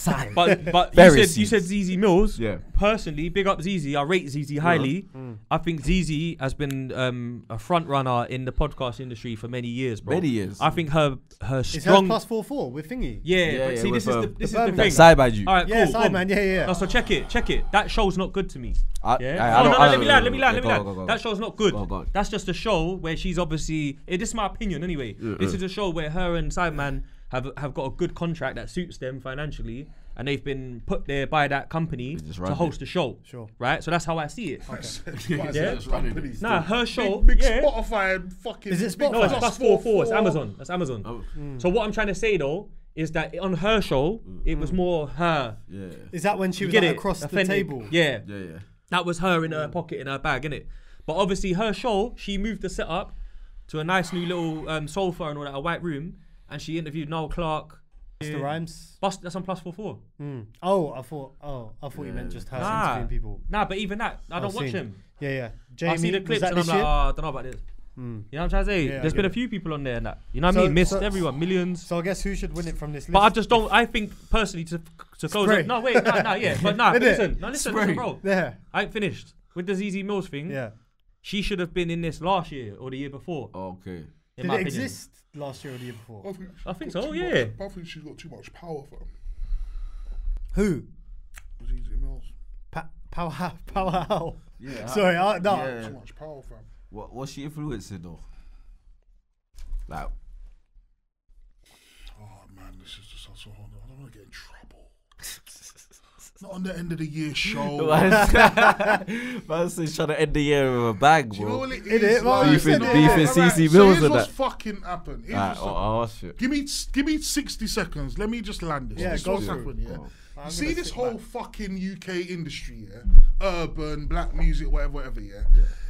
Side. But you said ZeZe Millz. Yeah. Personally, big up ZeZe. I rate ZeZe highly. I think ZeZe has been a front runner in the podcast industry for many years, bro. Many years. I think her Is strong. her +44 with Thingy? Yeah, but see, this is the thing. Side by you. All right, Yeah, cool. side man. Yeah. No, so check it. That show's not good to me. Let me land. That show's not good. Go. That's just a show where she's obviously. This is my opinion anyway. This is a show where her and Sideman have got a good contract that suits them financially, and they've been put there by that company to host the show. Sure. Right. So that's how I see it. Yeah. Nah, her show. Big yeah. Spotify and fucking. Is it big Spotify? No, it's +44. It's Amazon. That's Amazon. Oh. So what I'm trying to say though is that on her show, it was more her. Yeah. Is that when she was Get like, it? across the Authentic. table? Yeah. Yeah. That was her in her pocket, in her bag, innit? But obviously her show, she moved the setup to a nice new little sofa and all that, a white room, and she interviewed Noel Clark. Busta Rhymes. That's on +44. Oh, I thought you meant just her interviewing people. Nah, but even that, I don't watch him. Yeah. Jamie, I see the clips and I'm like, I don't know about this. You know what I'm trying to say? Yeah, There's been a few people on there and that. You know what I mean? Missed everyone, millions. So I guess who should win it from this list? But I just don't. I think personally to close Spray. up. No, wait, yeah. But listen, bro. Yeah. I ain't finished with the ZeZe Millz thing. Yeah. She should have been in this last year or the year before. Okay. Did In my it opinion. exist last year or the year before? I think so, too yeah. much- I think she's got too much power for him. Who? ZeZe Millz. Power how? Yeah. Sorry, no. Yeah. Too much power for him. What's she influencing though? Like, Oh man, this is just so hard. I don't want to get in trouble. Not on the end of the year show. man's trying to end the year with a bang, Do you know bro. what it It is? is, well, Like, you said it. Beef and Alright, ZeZe so Millz here's and what's that. fucking happened. Here's what's happened. Oh shit. Give me 60 seconds. Let me just land this. Yeah, this is go what's through. happened, yeah. I'm You see gonna this sit whole back. fucking UK industry, yeah? Urban, black music, whatever, yeah?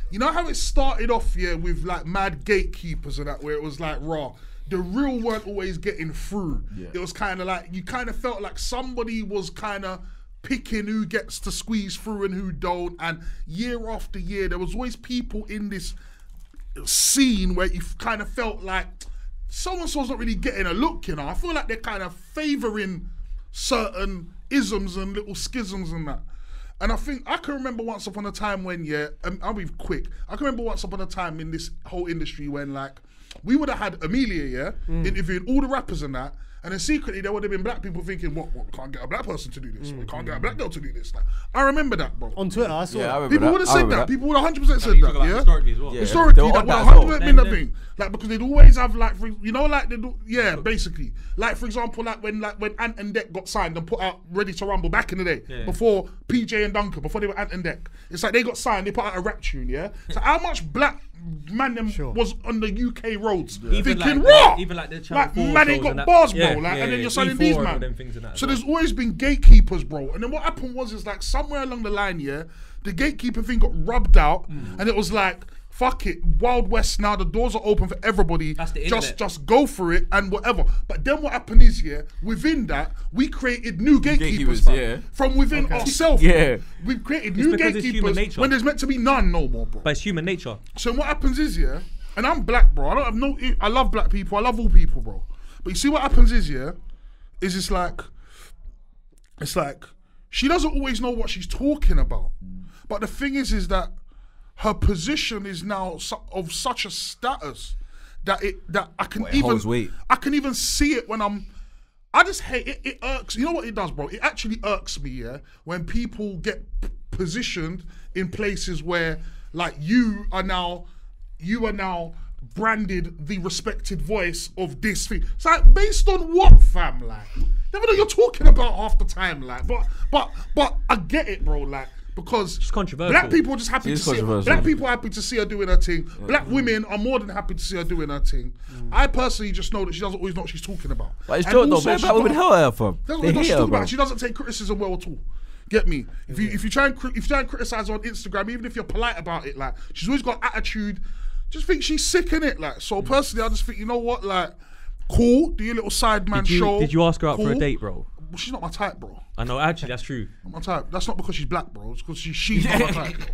You know how it started off, yeah, with like mad gatekeepers and that, where it was like, raw. The real weren't always getting through. Yeah. It was kind of like, you kind of felt like somebody was kind of picking who gets to squeeze through and who don't. And year after year, there was always people in this scene where you kind of felt like so-and-so's not really getting a look, you know. I feel like they're kind of favouring certain isms and little schisms and that. And I think, I can remember once upon a time when, I'll be quick. I can remember once upon a time in this whole industry when, like, we would have had Amelia, interviewing all the rappers and that, and then secretly there would have been black people thinking, what, we can't get a black person to do this, we can't get a black girl to do this. Like, I remember that, bro. On Twitter, I saw Yeah, I it. remember People that. would have I said remember that. People would have 100% said You that, talk about yeah? historically as well. Yeah. Historically, They were that on would that have as well. 100% been a thing. Like, because they'd always have, like, you know, like, basically. Like, for example, like when Ant and Dec got signed and put out Ready to Rumble back in the day, before PJ and Duncan, before they were Ant and Dec. It's like they got signed, they put out a rap tune, yeah? So how much black man them was on the UK roads thinking, raw! Even like the Channel 4 man ain't shows got and that. bars, bro. Yeah, And then you're E4 signing these, and man. them things and that as So well. there's always been gatekeepers, bro. And then what happened was, like, somewhere along the line, yeah, the gatekeeper thing got rubbed out, and it was like, fuck it, Wild West now, the doors are open for everybody. That's the internet. Just go for it and whatever. But then what happened is, yeah, within that, we created new gatekeepers, fam. yeah. From within ourselves. Yeah. We've created new because it's human gatekeepers nature. when there's meant to be none no more, bro. But it's human nature. So what happens is, yeah, and I'm black, bro. I love black people. I love all people, bro. But you see what happens is, yeah, is it's like she doesn't always know what she's talking about. But the thing is that her position is now of such a status that I can holds weight. I can even see it when I just hate it. It irks. You know what it does, bro? It actually irks me, yeah, when people get positioned in places where, like, you are now branded the respected voice of this thing. It's like, based on what, fam? Like, never know what you're talking about half the time, like. But I get it, bro. Like, because It's controversial. black people are just happy It to is see. controversial. Black people are happy to see her doing her thing. Black women are more than happy to see her doing her thing. I personally just know that she doesn't always know what she's talking about. But it's And true though, also man. she's Black women got- hell her from. that's They what hate she her, talk bro. about. She doesn't take criticism well at all. Get me? If you try and criticize her on Instagram, even if you're polite about it, like, she's always got attitude. Just think she's sick in it, like. So personally, I just think, you know what, like, cool, do your little sideman show. Did you ask her out for a cool. date, bro? Well, she's not my type, bro. I know, actually, that's true. Not my type. That's not because she's black, bro. It's because she's not my type, bro.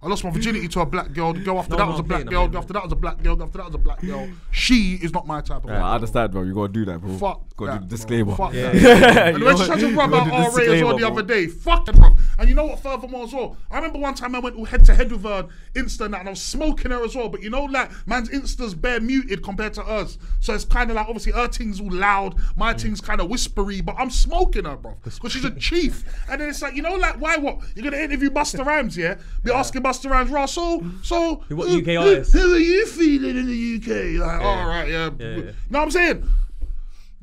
I lost my virginity to a black girl. The girl after that was a black girl. After that was a black girl. After that was a black girl. She is not my type of I understand, bro. You gotta do that, bro. Fuck Got the disclaimer. Fuck that. And when she tried to rub out RA as well the other day, fuck it, bro. And you know what, furthermore as well, I remember one time I went head to head with her on Insta and I was smoking her as well. But you know, like, man's Insta's bare muted compared to hers. So it's kind of like, obviously, her thing's all loud, my thing's kind of whispery, but I'm smoking her, bro. Because she's a chief. And then it's like, you know, like, why what? You're going to interview Busta Rhymes, yeah? Be asking Busta Rhymes, right, so what UK artists? How are you feeling in the UK? Like, all right, yeah. You know what I'm saying?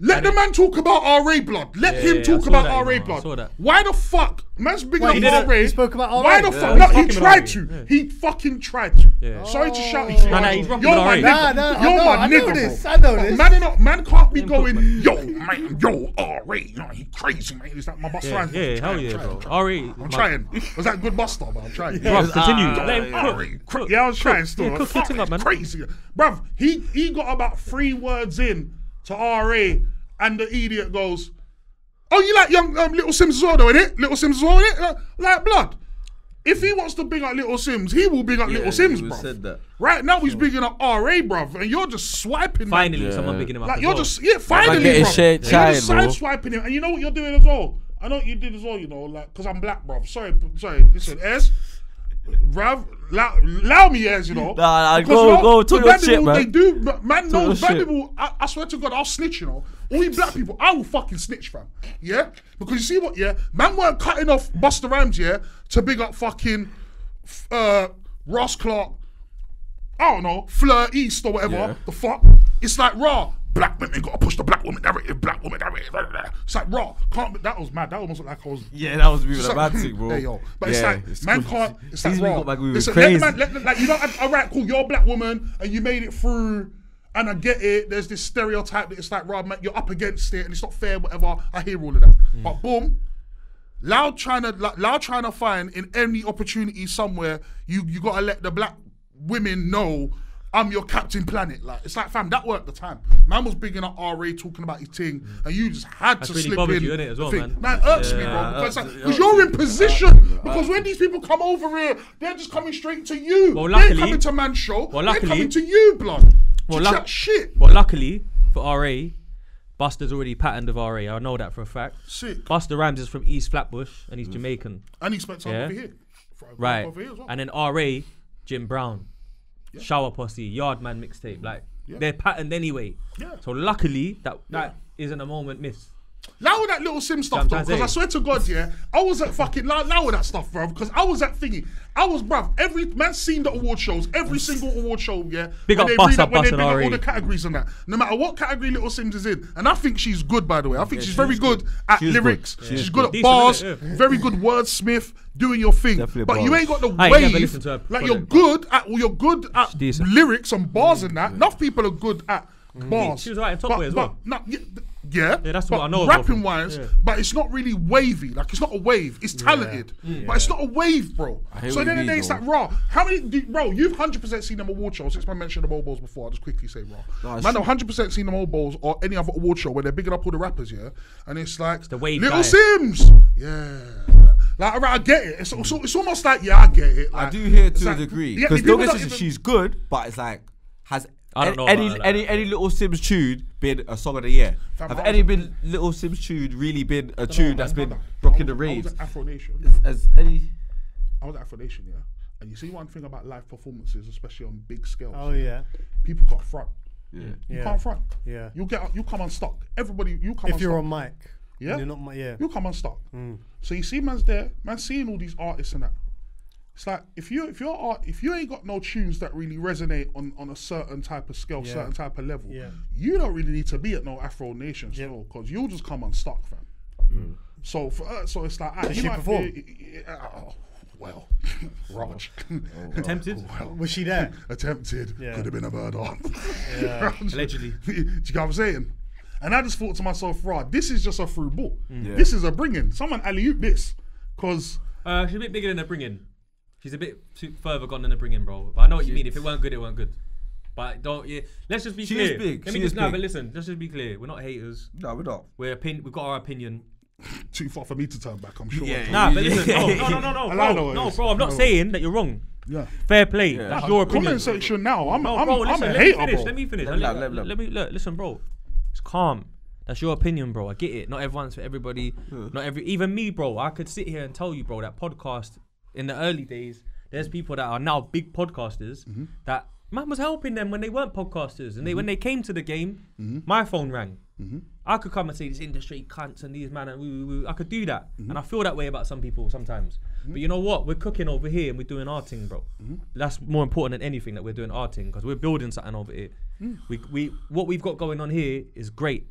Let the man talk about RA blood. Let him talk about RA blood. Why the fuck? Man's big up RA. He spoke about RA. Why the fuck? No, he tried to. He fucking tried to. Sorry to shout at you. He's rocking You're my RA. nigga. You're my nigga, bro. I know this. Man can't be going, yo, man, yo, RA. You know, he crazy, man. It's like my Busta Rhymes. Yeah, hell yeah, bro. RA. I'm trying. Was that good Busta, but I'm trying. Bruv, continue. Yeah, I was trying still. Cook your thing up, man. Crazy. Bruv, he got about 3 words in to RA. And the idiot goes, oh, you like young Little Sims as well, though, innit? Little Sims as well, innit? Like blood. If he wants to big up Little Sims, he will big up Little Sims, bruv. Said that. Right now, he's bigging up RA, bruv, and you're just swiping. Finally, someone bigging him up. Like, you're just, finally, bruv. You're just side swiping him. And you know what you're doing as well? I know what you did as well, you know, like, because I'm black, bruv. Sorry, listen, S. Bruv, allow me, as you know. Nah, go talk your shit, man. They do, man knows, black people, I swear to God, I'll snitch, you know. All you black people, I will fucking snitch, fam. Yeah? Because you see what, yeah? Man weren't cutting off Busta Rhymes, yeah, to big up fucking Ross Clark, I don't know, Fleur East or whatever, the fuck. It's like, raw. Black women gotta push the black woman narrative, black woman narrative. It's like, raw. That was mad. That almost looked like I was. Yeah, that was really a bad thing, bro. Hey, yo. But it's like, man can't. It's like, raw. Listen, like, you know, alright, cool, you're a black woman and you made it through, and I get it. There's this stereotype that it's like, raw, man, you're up against it and it's not fair, whatever. I hear all of that. But boom, Loud trying to find in any opportunity somewhere, you gotta let the black women know I'm your Captain Planet. Like, it's like, fam, that worked at the time. Man was bigging up RA, talking about his thing, and you just had to slip in. You, as well, man. Man, irks me, bro, because you're in position. Because when these people come over here, they're just coming straight to you. Well, they ain't coming to man's show. They're coming to you, blood. Shit. Well, luckily for RA, Busta's already patterned of RA. I know that for a fact. Sick. Busta Rhymes is from East Flatbush, and he's Jamaican. And he spent time over here. Right. Over here as well. And then RA, Jim Brown. Yeah. Shower Posse, Yardman mixtape, like they're patterned anyway. Yeah. So luckily that isn't a moment missed. Allow that Little Sim stuff though, because I swear to God, yeah, I was at fucking allow that stuff, bro. Because I was at thingy. I was, bruv, every man seen the award shows, every single award show, yeah. Big up when Busta, they bring up all the categories and that. No matter what category Little Sims is in, and I think she's good, by the way. I think she's very good at lyrics. She's good at bars, very good wordsmith, doing your thing. Definitely but bars. You ain't got the wave. Like you're good at lyrics and bars and that. Enough people are good at bars. She was right in top way as well. Yeah, that's what I know. Rapping wise, but it's not really wavy. Like, it's not a wave. It's talented, but it's not a wave, bro. So then it's like, raw. How many, bro? You've 100% seen them award shows. Since I mentioned the Mobos before, I'll just quickly say, raw. Man, I've 100% seen the Mobos or any other award show where they're bigging up all the rappers, yeah. And it's like the wave Little guy. Sims, Like, alright, I get it. It's almost like, I get it. Like, I do hear to a degree because don't get it, she's good, but it's like I don't know any Little Sims tune been a song of the year? Have any been Little Sims tune really been a tune that's been rocking the raves? I was at Afro Nation. I was at Afro Nation, yeah. And you see one thing about live performances, especially on big scales. Oh yeah. People can't front. Yeah. You can't front. Yeah. You come unstuck. Everybody, you come unstuck. If you're on mic. Yeah. You're not, you come unstuck. So you see man's there, man's seeing all these artists and that. It's like if you ain't got no tunes that really resonate on a certain type of scale, certain type of level, you don't really need to be at no Afro Nation show because you'll just come unstuck, fam. So so it's like, did she perform? Well, Raj. Attempted? Was she there? Attempted. Yeah. Could have been a murder. Allegedly. Do you get what I'm saying? And I just thought to myself, Raj, this is just a through ball. This is a bring-in. Someone alley-oop this. Because... she's a bit bigger than a bring-in. She's a bit too further gone than a bring-in, bro. But I know what you mean. If it weren't good, it weren't good. But let's just be clear. She is big. But listen, let's just be clear. We're not haters. No, we're not. We've got our opinion. Too far for me to turn back, I'm sure. Nah, but listen, no, bro. I'm not saying that you're wrong. Yeah. Fair play. That's your opinion. Comment section now. I'm a listen, hater, bro. Let me finish. Listen, bro. It's calm. That's your opinion, bro. I get it. Not everyone's for everybody. Even me, bro. I could sit here and tell you, bro, that podcast in the early days, there's people that are now big podcasters that man was helping them when they weren't podcasters, and when they came to the game, my phone rang. I could come and say this industry cunts and these man and I could do that, and I feel that way about some people sometimes. But you know what? We're cooking over here and we're doing our thing, bro. That's more important than anything, that we're doing our thing, because we're building something over here. What we've got going on here is great.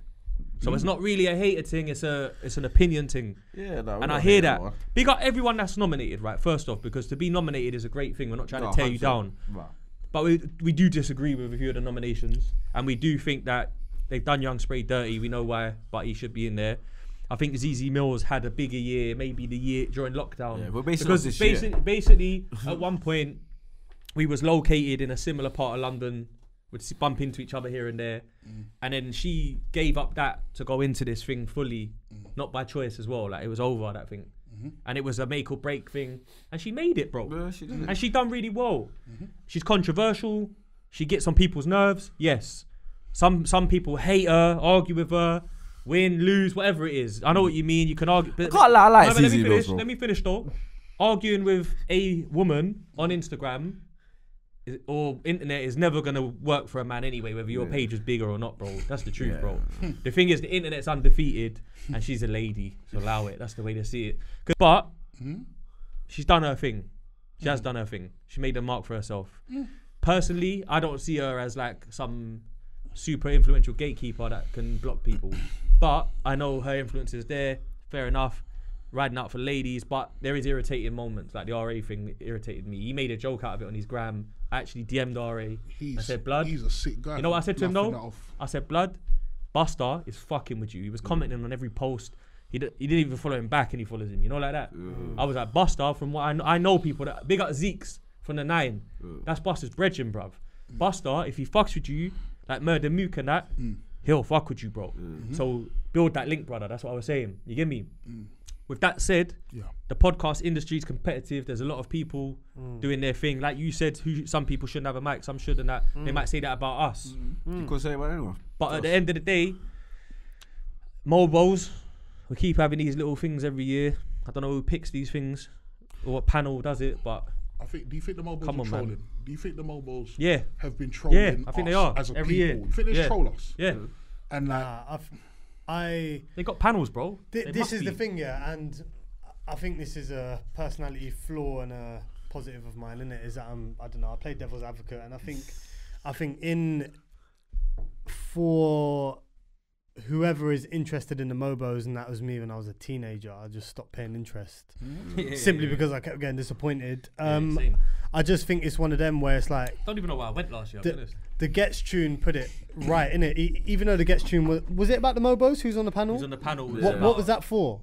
So it's not really a hater thing, it's an opinion thing. Yeah, no, and I hear that. Big up everyone that's nominated, right? First off, because to be nominated is a great thing. We're not trying to tear you down. Right. But we do disagree with a few of the nominations, and we do think that they've done Young Spray dirty. We know why, but he should be in there. I think ZeZe Millz had a bigger year, maybe the year during lockdown. Yeah, because basically at one point we was located in a similar part of London. We'd bump into each other here and there, and then she gave up that to go into this thing fully, not by choice as well. Like, it was over, that thing, and it was a make or break thing, and she made it, bro. Yeah, she did. And she done really well. She's controversial. She gets on people's nerves. Yes, some people hate her, argue with her, win, lose, whatever it is. I know what you mean. You can argue. But, I can't lie. I like ZeZe Millz, bro. Let me finish though. Arguing with a woman on Instagram or internet is never gonna work for a man anyway, whether your page is bigger or not, bro. That's the truth, bro. The thing is, the internet's undefeated, and she's a lady, so allow it. That's the way to see it. But she's done her thing. She has done her thing. She made a mark for herself. Personally, I don't see her as like some super influential gatekeeper that can block people. But I know her influence is there. Fair enough. Riding out for ladies, but there is irritating moments. Like the RA thing irritated me. He made a joke out of it on his gram. I actually DM'd RA. I said, blood. He's a sick guy. You know what I said to him though? I said, blood, Busta is fucking with you. He was commenting on every post. He didn't even follow him back, and he follows him. You know, like that. I was like, Busta, from what I know people that big up Zeke's from the 9. That's Busta's brethren, bruv. Busta, if he fucks with you, like Murder Mook and that, he'll fuck with you, bro. So build that link, brother. That's what I was saying. You get me? With that said, the podcast industry is competitive. There's a lot of people doing their thing. Like you said, some people shouldn't have a mic, some should, and that. They might say that about us. You could say about anyone. But at the end of the day, Mobos, we keep having these little things every year. I don't know who picks these things or what panel does it, but do you think the Mobos are trolling? Man. Do you think the Mobos have been trolling I think they are. As a every people? Year. You think they troll us? Yeah. And like, they got panels, bro. This is the thing, yeah, and I think this is a personality flaw and a positive of mine, isn't it? Is that I don't know, I play devil's advocate, and I think for whoever is interested in the Mobos, and that was me when I was a teenager, I just stopped paying interest simply because I kept getting disappointed. I just think it's one of them where it's like, don't even know where I went last year. The Gets tune put it right, innit? Even though the Gets tune was it about the Mobos? Who's on the panel? Who's on the panel? What was that for?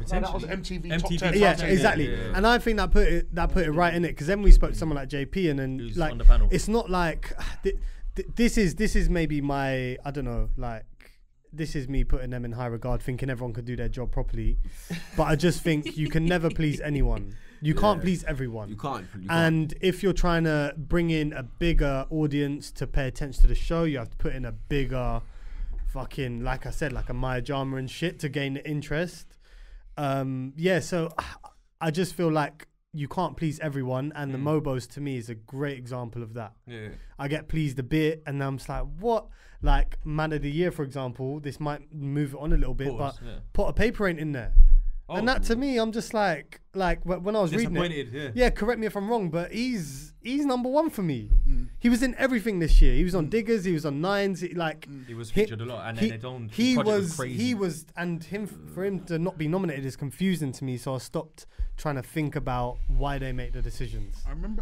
That was MTV Top 10. Yeah, exactly. Yeah. And I think that put it right in it, because then we spoke to someone like JP, and then who's like on the panel? It's not like this is maybe my, I don't know, like, this is me putting them in high regard, thinking everyone could do their job properly. But I just think you can never please anyone. You can't please everyone. You can't. And if you're trying to bring in a bigger audience to pay attention to the show, you have to put in a bigger fucking, like I said, like a Maya Jama and shit to gain the interest. So I just feel like you can't please everyone, and the Mobos to me is a great example of that. Yeah. I get pleased a bit, and I'm just like, what? Like Man of the Year, for example, this might move it on a little bit, but Pot of Paper ain't in there. And that to me, I'm just like when I was reading it, correct me if I'm wrong, but he's number one for me. He was in everything this year. He was on Diggers, he was on Nines, he was featured a lot, and then for him to not be nominated is confusing to me, so I stopped trying to think about why they make the decisions. I remember